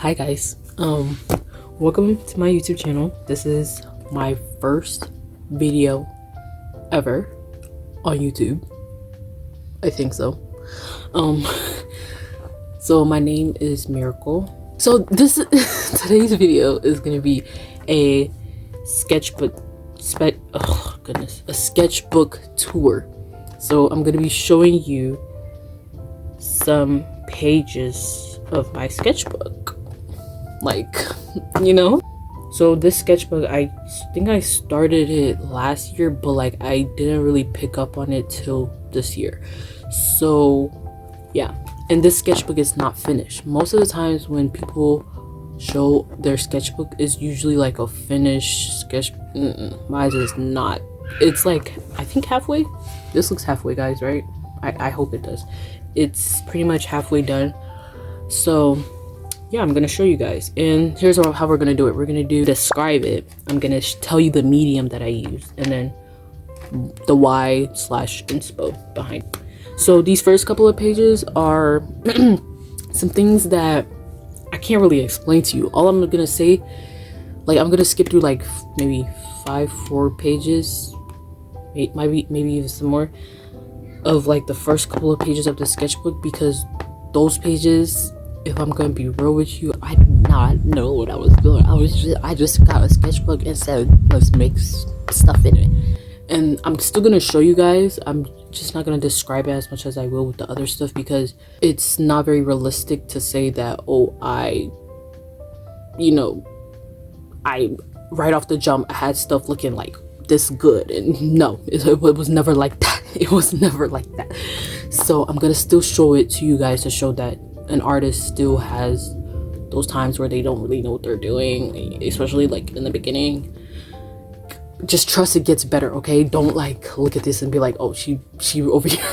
Hi guys, welcome to my YouTube channel. This is my first video ever on YouTube. I think so. So my name is Miracle. So this today's video is gonna be a sketchbook a sketchbook tour. So I'm gonna be showing you some pages of my sketchbook, like, you know. So this sketchbook, I think I started it last year, but like I didn't really pick up on it till this year. So yeah, and this sketchbook is not finished. Most of the times when people show their sketchbook, is usually like a finished sketch. Mine is not. It's like, I think halfway. This looks halfway, guys, right? I hope it does. It's pretty much halfway done. So yeah, I'm gonna show you guys, and here's how we're gonna do it. We're gonna describe it. I'm gonna tell you the medium that I use, and then the why/inspo behind it. So these first couple of pages are some things that I can't really explain to you. All I'm gonna say, like, I'm gonna skip through like maybe 4 pages, maybe even some more, of like the first couple of pages of the sketchbook, because those pages, if I'm gonna be real with you, I did not know what I was doing. I just got a sketchbook and said, let's make stuff in it. And I'm still gonna show you guys. I'm just not gonna describe it as much as I will with the other stuff, because it's not very realistic to say that, oh, I right off the jump I had stuff looking like this good. And no, it was never like that. It was never like that. So I'm gonna still show it to you guys to show that an artist still has those times where they don't really know what they're doing, especially like in the beginning. Just trust it gets better, okay? Don't like look at this and be like, oh, she over here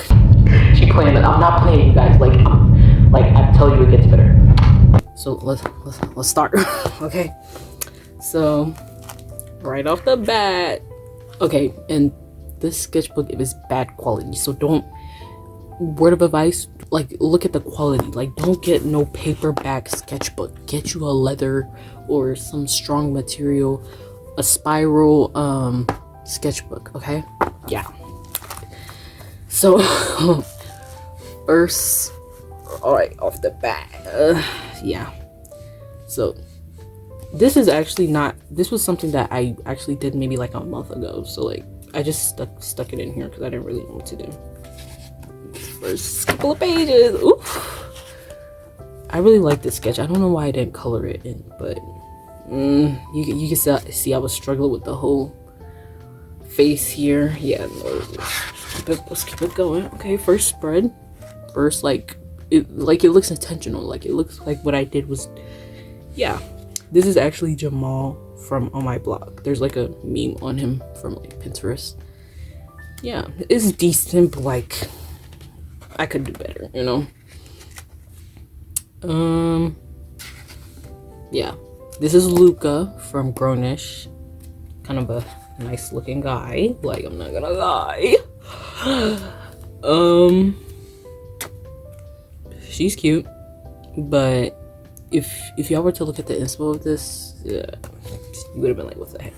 she playing it. I'm not playing, you guys. Like I tell you, it gets better. So let's start. Okay, so right off the bat, okay, and this sketchbook, it is bad quality, so don't, word of advice, like, look at the quality. Like, don't get no paperback sketchbook. Get you a leather or some strong material, a spiral sketchbook, okay? Yeah. So first, all right, off the bat, yeah. So this is actually not, this was something that I actually did maybe like a month ago. So like I just stuck it in here because I didn't really know what to do. First couple of pages. Oof. I really like this sketch. I don't know why I didn't color it in, but you can see I was struggling with the whole face here. Yeah, let's keep it going. Okay, first spread. First, like it looks intentional. Like it looks like what I did was, yeah. This is actually Jamal from On My Blog. There's like a meme on him from like Pinterest. Yeah, it's decent, but like I could do better, you know. Yeah, this is Luca from Grownish. Kind of a nice looking guy, like, I'm not gonna lie. She's cute, but if y'all were to look at the inspo of this, yeah, you would have been like, what the heck?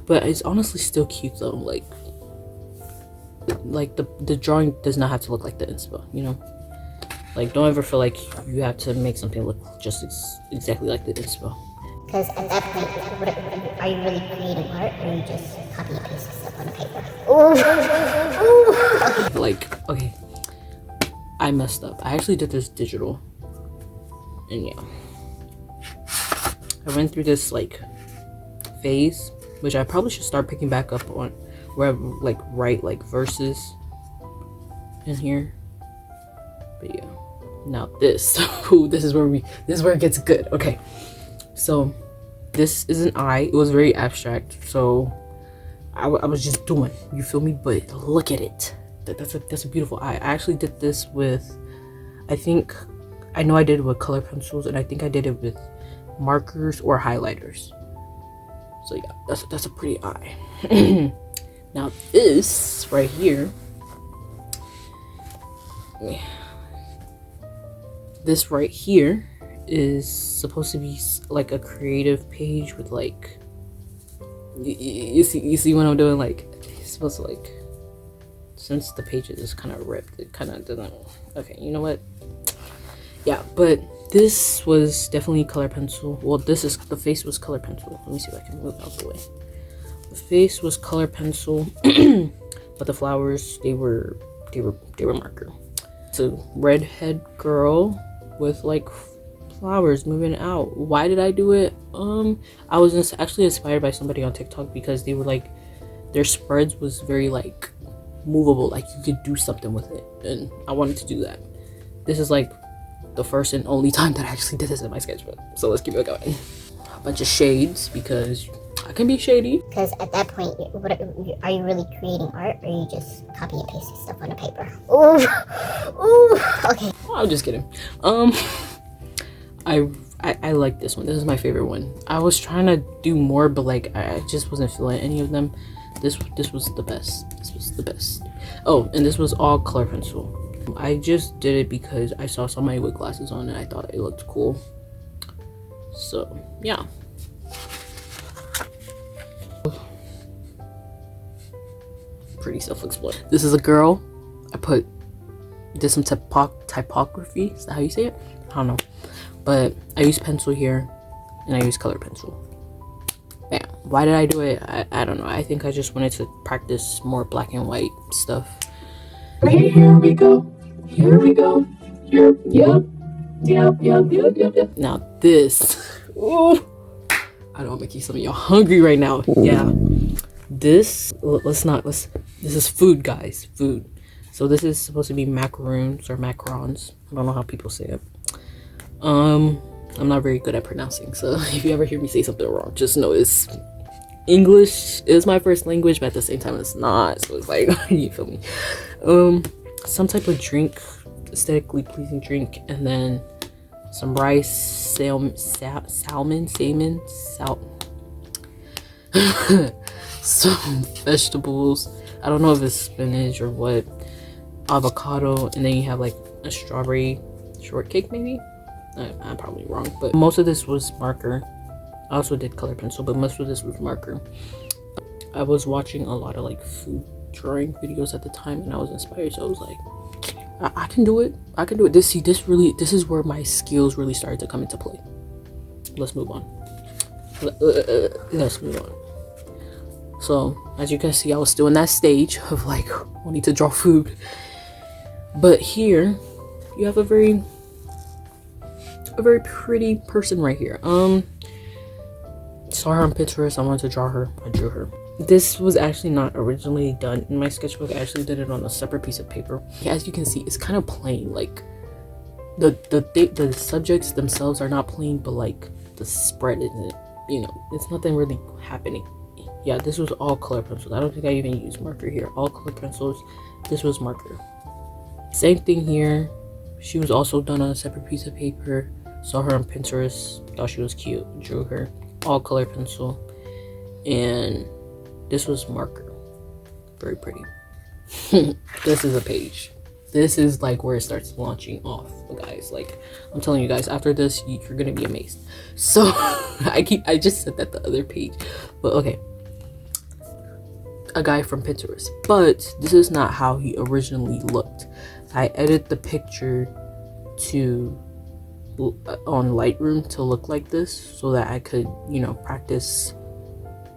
But it's honestly still cute though. Like the drawing does not have to look like the inspo, you know. Like, don't ever feel like you have to make something look just exactly like the inspo. Because at that point, are you really creating art, or are you just copy and paste stuff on paper? Ooh. Ooh. Like, okay, I messed up. I actually did this digital, and yeah, I went through this like phase, which I probably should start picking back up on, where I like write like verses in here. But yeah, now this, ooh, this is where it gets good. Okay, so this is an eye. It was very abstract, so I was just doing, you feel me? But look at it. That's a beautiful eye. I actually did this with, I know I did it with color pencils, and I think I did it with markers or highlighters. So yeah, that's a pretty eye. Now this right here, this right here is supposed to be like a creative page with like you see what I'm doing, like it's supposed to like, since the page is kind of ripped, it kind of doesn't. Okay, you know what, yeah, but this was definitely color pencil. Well, this is, the face was color pencil. Let me see if I can move out the way. The face was color pencil but the flowers, they were marker. It's a redhead girl with like flowers moving out. Why did I do it? I was actually inspired by somebody on TikTok because they were like, their spreads was very like movable, like you could do something with it, and I wanted to do that. This is like the first and only time that I actually did this in my sketchbook, so let's keep it going. A bunch of shades because I can be shady. Because at that point, are you really creating art, or are you just copy and pasting stuff on the paper? Ooh, ooh, okay. Oh, I'm just kidding. I like this one. This is my favorite one. I was trying to do more, but like I just wasn't feeling any of them. This was the best. This was the best. Oh, and this was all color pencil. I just did it because I saw somebody with glasses on and I thought it looked cool. So yeah. Pretty self-explanatory. This is a girl. I did some typography. Is that how you say it? I don't know. But I use pencil here and I use color pencil. Bam. Why did I do it? I don't know. I think I just wanted to practice more black and white stuff. Here we go. Here we go. Yep. Now this. Ooh. I don't make you some of y'all hungry right now. Yeah. This this is food, guys. Food. So this is supposed to be macaroons or macarons. I don't know how people say it. I'm not very good at pronouncing, so if you ever hear me say something wrong, just know it's English is my first language, but at the same time it's not, so it's like you feel me. Some type of drink, aesthetically pleasing drink, and then some rice, salmon, some vegetables. I don't know if it's spinach or what, avocado, and then you have like a strawberry shortcake maybe. I'm probably wrong, but most of this was marker. I also did color pencil, but most of this was marker. I was watching a lot of like food drawing videos at the time, and I was inspired, so I was like, I can do it. I can do it. This is where my skills really started to come into play. Let's move on. Let's move on. So as you can see, I was still in that stage of like wanting to draw food, but here you have a very pretty person right here. Saw her on Pinterest. I wanted to draw her. I drew her. This was actually not originally done in my sketchbook. I actually did it on a separate piece of paper. As you can see, it's kind of plain. Like the subjects themselves are not plain, but like the spread in it, you know, it's nothing really happening. Yeah, this was all color pencils. I don't think I even used marker here. All color pencils. This was marker. Same thing here. She was also done on a separate piece of paper. Saw her on Pinterest, thought she was cute, drew her. All color pencil. And this was marker. Very pretty. This is a page. This is like where it starts launching off, guys. Like, I'm telling you guys, after this, you're gonna be amazed. So I just said that the other page, but okay. A guy from Pinterest, but this is not how he originally looked. I edited the picture to on Lightroom to look like this so that I could, you know, practice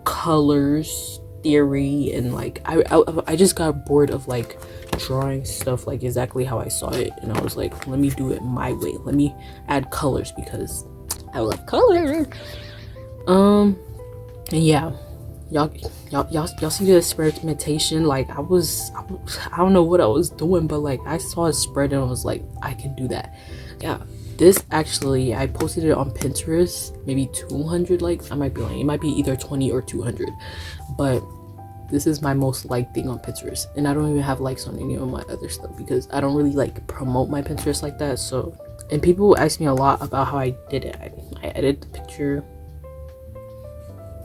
colors theory, and like I just got bored of like drawing stuff like exactly how I saw it, and I was like, let me do it my way. Let me add colors because I love color. And yeah, y'all see the experimentation. Like I don't know what I was doing, but like I saw a spread and I was like, I can do that. Yeah, this actually, I posted it on Pinterest, maybe 200 likes. I might be lying. It might be either 20 or 200, but this is my most liked thing on Pinterest, and I don't even have likes on any of my other stuff because I don't really like promote my Pinterest like that. So, and people ask me a lot about how I did it. I edited the picture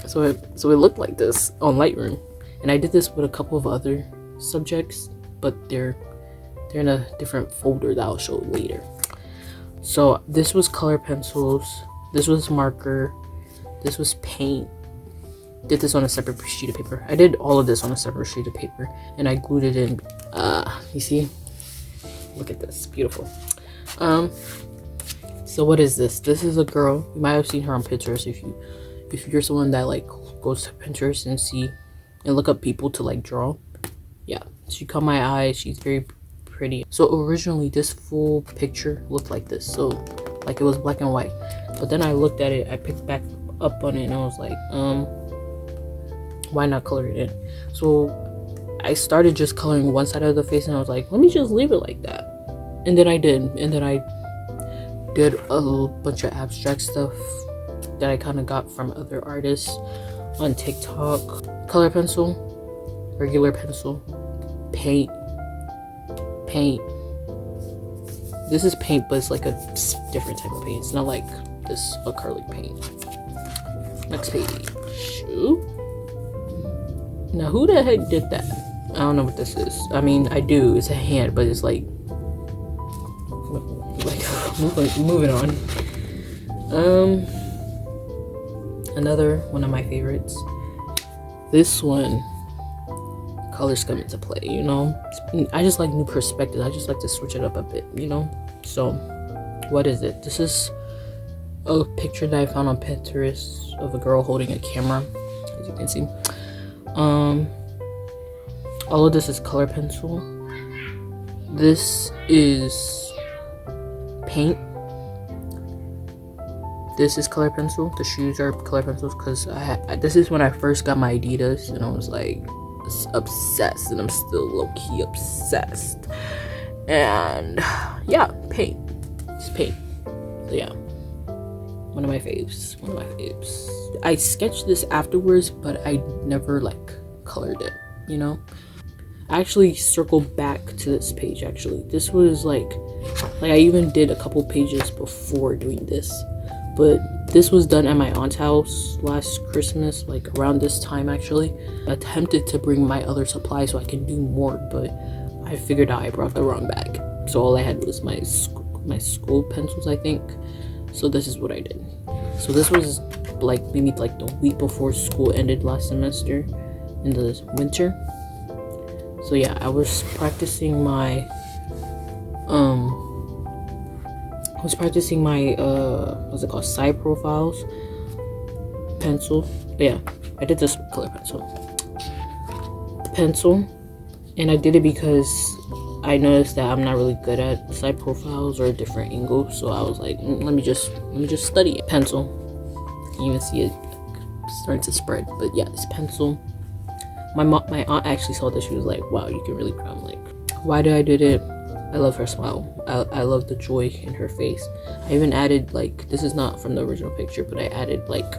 so it looked like this on Lightroom, and I did this with a couple of other subjects, but they're in a different folder that I'll show later. So this was color pencils, this was marker, this was paint. Did this on a separate sheet of paper. I did all of this on a separate sheet of paper, and I glued it in. You see? Look at this, beautiful. So what is this? This is a girl. You might have seen her on Pinterest if you're someone that like goes to Pinterest and look up people to like draw. Yeah, she caught my eye. She's very pretty. So originally this full picture looked like this, so like it was black and white, but then I looked at it, I picked back up on it, and I was like, why not color it in? So I started just coloring one side of the face, and I was like, let me just leave it like that. And then I did, and then I did a bunch of abstract stuff that I kind of got from other artists on TikTok. Color pencil, regular pencil, paint. This is paint, but it's like a different type of paint. It's not like this acrylic paint. Next page. Shoot. Now who the heck did that? I don't know what this is. I mean, I do. It's a hand, but it's like moving on. Another one of my favorites. This one, colors come into play, you know. I just like new perspectives. I just like to switch it up a bit, you know. So what is it? This is a picture that I found on Pinterest of a girl holding a camera, as you can see. All of this is color pencil. This is paint. This is color pencil. The shoes are color pencils because this is when I first got my Adidas, and I was like obsessed, and I'm still low-key obsessed. And yeah, paint. It's paint. So yeah, one of my faves. I sketched this afterwards, but I never like colored it, you know. I actually circled back to this page. Actually, this was like I even did a couple pages before doing this, but this was done at my aunt's house last Christmas, like around this time. Actually, I attempted to bring my other supplies so I can do more, but I figured out I brought the wrong bag, so all I had was my school pencils, I think. So this is what I did. So this was like maybe like the week before school ended last semester in the winter. So yeah, I was practicing my what's it called, side profiles pencil. Yeah, I did this with color pencil, and I did it because I noticed that I'm not really good at side profiles or different angles, so I was like, let me just study it. Pencil, you can even see it starting to spread, but yeah, it's pencil. My aunt actually saw this. She was like, wow, you can really draw. I'm like, why did I do it? I love her smile. I love the joy in her face. I even added, like, this is not from the original picture, but I added like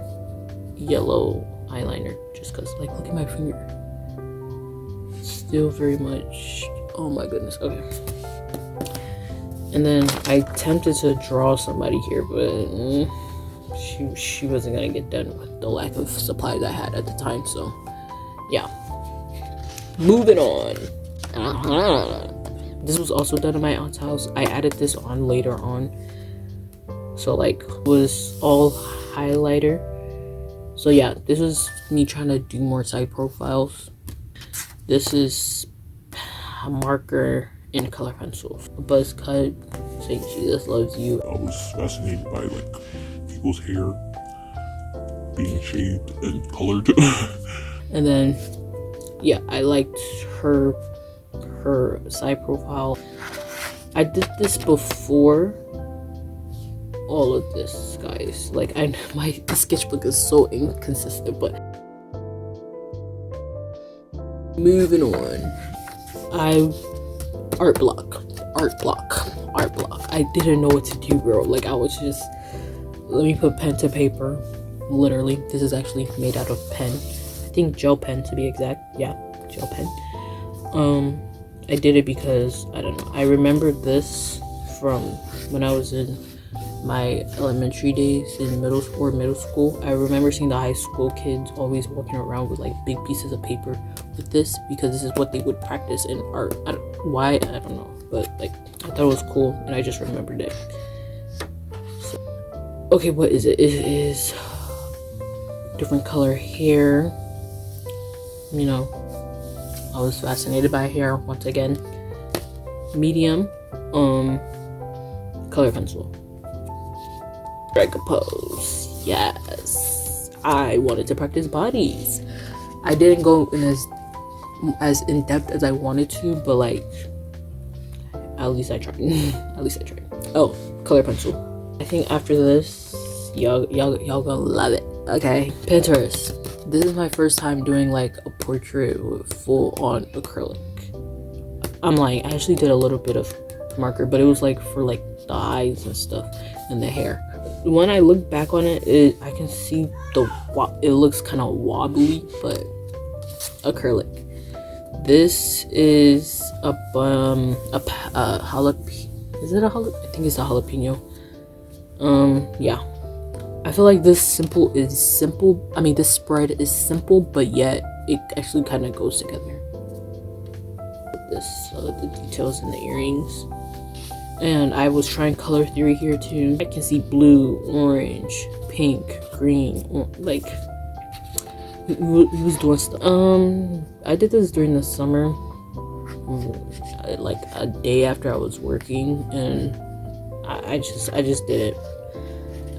yellow eyeliner just because, like, look at my finger. Still very much, oh my goodness. Okay. And then I attempted to draw somebody here, but she wasn't gonna get done with the lack of supplies I had at the time. So yeah, moving on. This was also done at my aunt's house. I added this on later on, so like it was all highlighter. So yeah, this was me trying to do more side profiles. This is a marker and color pencils. A buzz cut saying Jesus loves you. I was fascinated by like people's hair being shaved and colored. And then yeah, I liked her side profile. I did this before all of this, guys. Like, my sketchbook is so inconsistent, but moving on. Art block. I didn't know what to do, bro. Like, I was just, let me put pen to paper. Literally, this is actually made out of pen. I think gel pen to be exact. Yeah, gel pen. I did it because, I don't know, I remember this from when I was in my elementary days in middle school. I remember seeing the high school kids always walking around with like big pieces of paper with this, because this is what they would practice in art. I don't know, but like I thought it was cool and I just remembered it. Okay, what is it? It is different color hair. You know, I was fascinated by hair once again. Medium, color pencil. Strike a pose. Yes, I wanted to practice bodies. I didn't go in as in depth as I wanted to, but like, at least I tried. At least I tried. Oh, color pencil. I think after this, y'all gonna love it. Okay, Pinterest. This is my first time doing like a portrait with full on acrylic. I'm like, I actually did a little bit of marker, but it was like for like the eyes and stuff and the hair. When I look back on it, I can see it looks kind of wobbly, but acrylic. This is a jalapeno. Is it a jalapeno? I think it's a jalapeno. Yeah. I feel like this spread is simple, but yet it actually kind of goes together. The details in the earrings. And I was trying color theory here too. I can see blue, orange, pink, green, like he was doing stuff. I did this during the summer, like a day after I was working, and I just did it.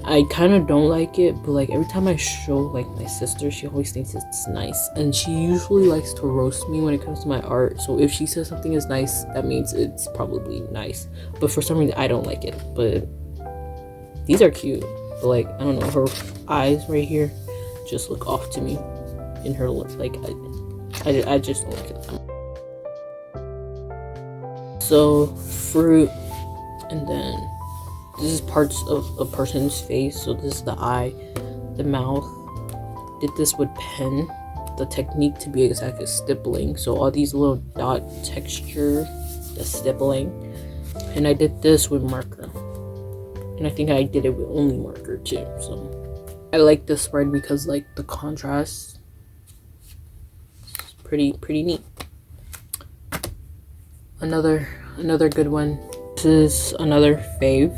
I kind of don't like it, but like every time I show like my sister, she always thinks it's nice, and she usually likes to roast me when it comes to my art. So if she says something is nice, that means it's probably nice. But for some reason I don't like it. But these are cute. But like, I don't know, her eyes right here just look off to me. In her look, like I just don't like it. So fruit, and then this is parts of a person's face. So this is the eye, the mouth. Did this with pen. The technique, to be exact, is stippling. So all these little dot texture, the stippling. And I did this with marker. And I think I did it with only marker too. So I like this spread because like the contrast. Pretty neat. Another good one. This is another fave.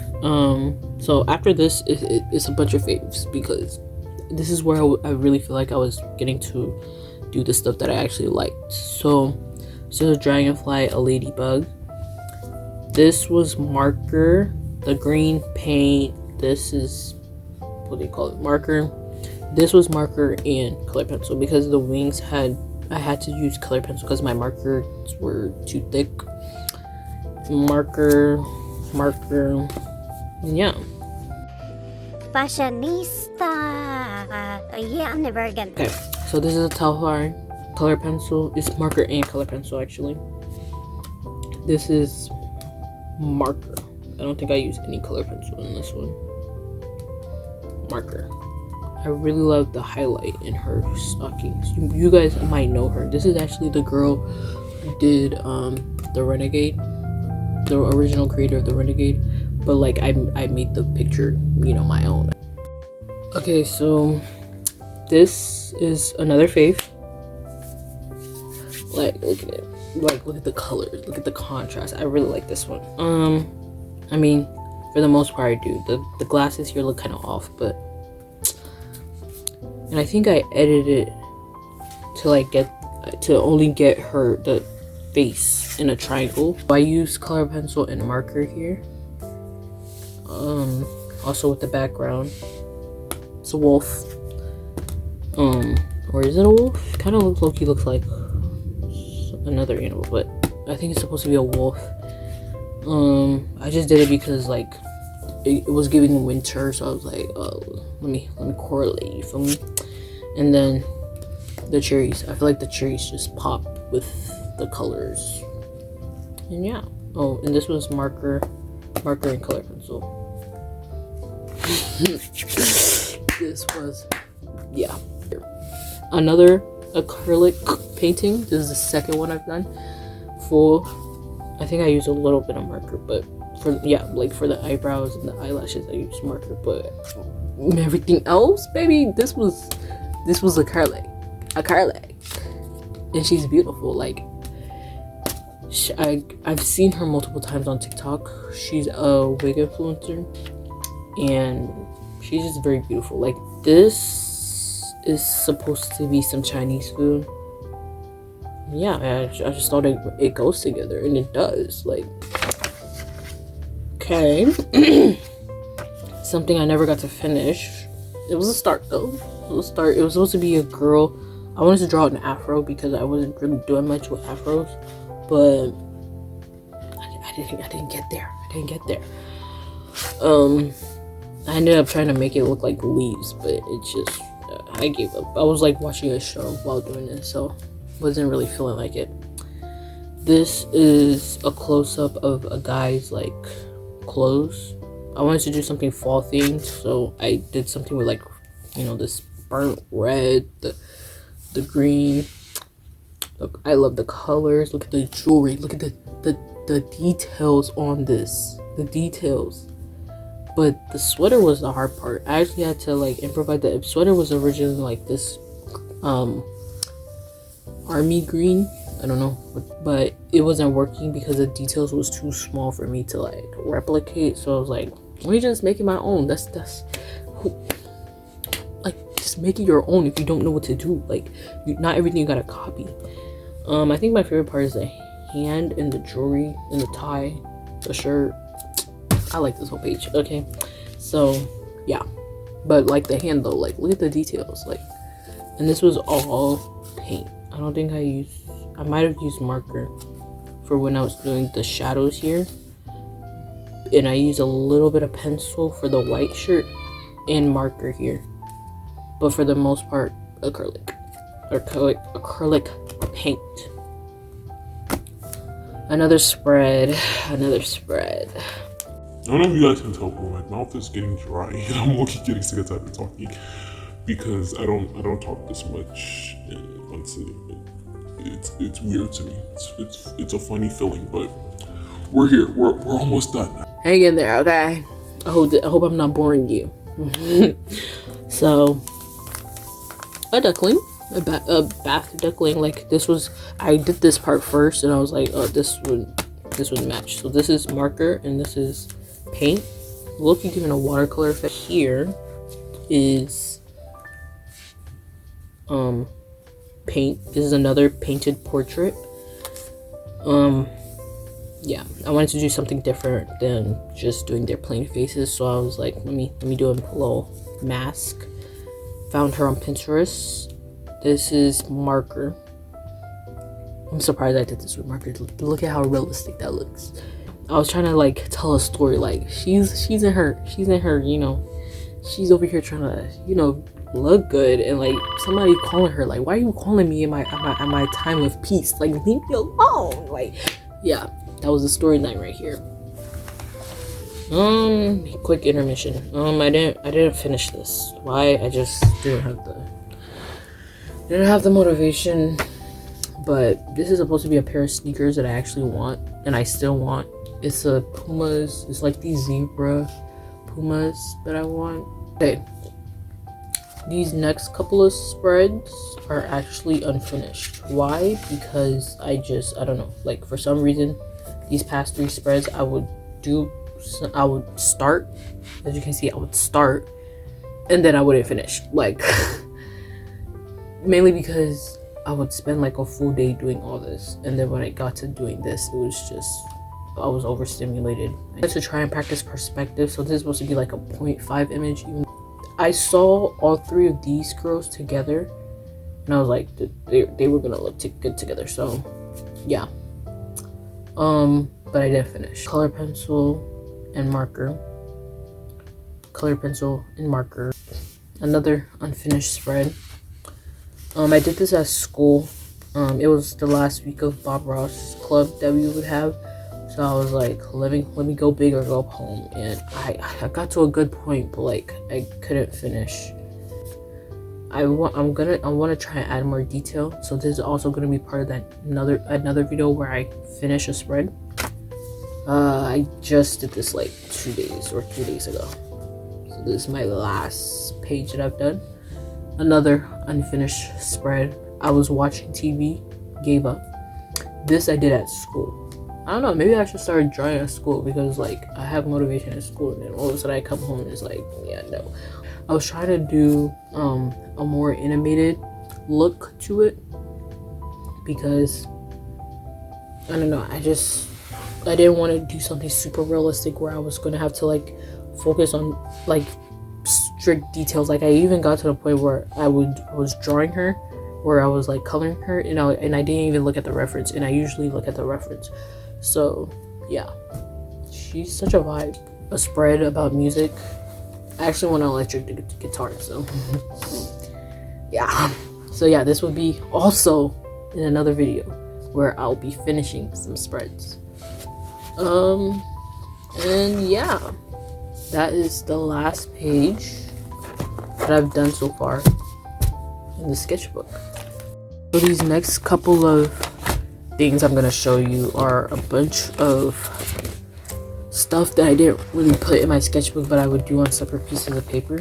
So after this, it's a bunch of faves because this is where I really feel like I was getting to do the stuff that I actually liked. So this is a dragonfly, a ladybug. This was marker, the green paint. This is, what do you call it, marker. This was marker and color pencil because the wings I had to use color pencil because my markers were too thick. Marker, and yeah. Fashionista. Yeah, I'm never again. Okay, so this is a Telfar color pencil. It's marker and color pencil actually. This is marker. I don't think I used any color pencil in this one. Marker. I really love the highlight in her stockings. You guys might know her. This is actually the girl who did the Renegade, the original creator of the Renegade, but like I made the picture, you know, my own. Okay, so this is another fave. Like, look at it. Like, look at the colors. Look at the contrast. I really like this one. I mean, for the most part, I do. The glasses here look kind of off, but. And I think I edited it to only get her the face in a triangle. I use color pencil and marker here. Also with the background, it's a wolf. Or is it a wolf? Kind of looks like another animal, but I think it's supposed to be a wolf. I just did it because like it was giving winter, so I was like, oh, let me correlate, you feel me? And then the cherries. I feel like the cherries just pop with the colors. And yeah. Oh, and this was marker and color pencil. This was, yeah. Another acrylic painting. This is the second one I've done. Full. I think I used a little bit of marker, but for the eyebrows and the eyelashes I used marker, but everything else, baby, this was acrylic, and she's beautiful. Like, I've seen her multiple times on TikTok. She's a wig influencer, and she's just very beautiful. Like, this is supposed to be some Chinese food. Yeah, I just thought it goes together, and it does. Like, okay. Something I never got to finish. It was a start though. It was a start. It was supposed to be a girl. I wanted to draw an afro because I wasn't really doing much with afros, but I didn't get there. I ended up trying to make it look like leaves, but it just I gave up. I was like watching a show while doing this, so wasn't really feeling like it. This is a close-up of a guy's like clothes. I wanted to do something fall themed, so I did something with like, you know, this burnt red, the green. Look, I love the colors. Look at the jewelry. Look at the details on this. The details. But the sweater was the hard part. I actually had to like improvise. The sweater was originally like this army green. I don't know, but it wasn't working because the details was too small for me to like replicate. So I was like, let me just make it my own. That's like, just make it your own if you don't know what to do. Like, not everything you gotta copy. I think my favorite part is the hand and the jewelry and the tie, the shirt. I like this whole page. Okay, so yeah, but like the hand though, like look at the details. Like, and this was all paint. I don't think I might have used marker for when I was doing the shadows here, and I used a little bit of pencil for the white shirt and marker here, but for the most part acrylic paint. Another spread. I don't know if you guys can tell, but my mouth is getting dry and I'm getting sick and tired of talking because I don't talk this much on sitting. It's weird to me. It's a funny feeling, but we're here. We're almost done. Hang in there, okay? I hope I'm not boring you. So, a duckling, a bath duckling. Like, this was, I did this part first, and I was like, oh, this would match. So this is marker, and this is paint. Look, you given a watercolor effect. Here is paint. This is another painted portrait. Yeah, I wanted to do something different than just doing their plain faces, so I was like, let me do a little mask. Found her on Pinterest. This is marker. I'm surprised I did this with marker. Look at how realistic that looks. I was trying to like tell a story, like she's in her, you know, she's over here trying to, you know, look good, and like somebody calling her like, why are you calling me in my time of peace? Like, leave me alone. Like, yeah, that was the storyline right here. Quick intermission. I didn't finish this. Why? I just didn't have the motivation. But this is supposed to be a pair of sneakers that I actually want, and I still want. It's a Pumas. It's like these zebra Pumas that I want. Okay. These next couple of spreads are actually unfinished. Why? Because I don't know. Like, for some reason, these past 3 spreads I would start. As you can see, I would start, and then I wouldn't finish. Like, mainly because I would spend like a full day doing all this, and then when I got to doing this, it was just, I was overstimulated. I had to try and practice perspective, so this is supposed to be like a 0.5 image. I saw all 3 of these girls together, and I was like, they were gonna look good together. So yeah, but I didn't finish. Color pencil and marker. Another unfinished spread. I did this at school. It was the last week of Bob Ross Club that we would have. So I was like, let me go big or go home. And I got to a good point, but like I couldn't finish. I want to try and add more detail. So this is also gonna be part of that another video where I finish a spread. I just did this like 2 days or 3 days ago. So this is my last page that I've done. Another unfinished spread. I was watching TV, gave up. This I did at school. I don't know, maybe I should start drawing at school, because like I have motivation at school, and then all of a sudden I come home and it's like, yeah, no. I was trying to do a more animated look to it, because I don't know, I didn't want to do something super realistic where I was going to have to like focus on like strict details. Like I even got to the point where I was drawing her, where I was like coloring her, and I didn't even look at the reference, and I usually look at the reference. So yeah, she's such a vibe. A spread about music. I actually want an electric guitar, so yeah. So yeah, this will be also in another video where I'll be finishing some spreads. And yeah, that is the last page that I've done so far in the sketchbook. So these next couple of things I'm gonna show you are a bunch of stuff that I didn't really put in my sketchbook, but I would do on separate pieces of paper.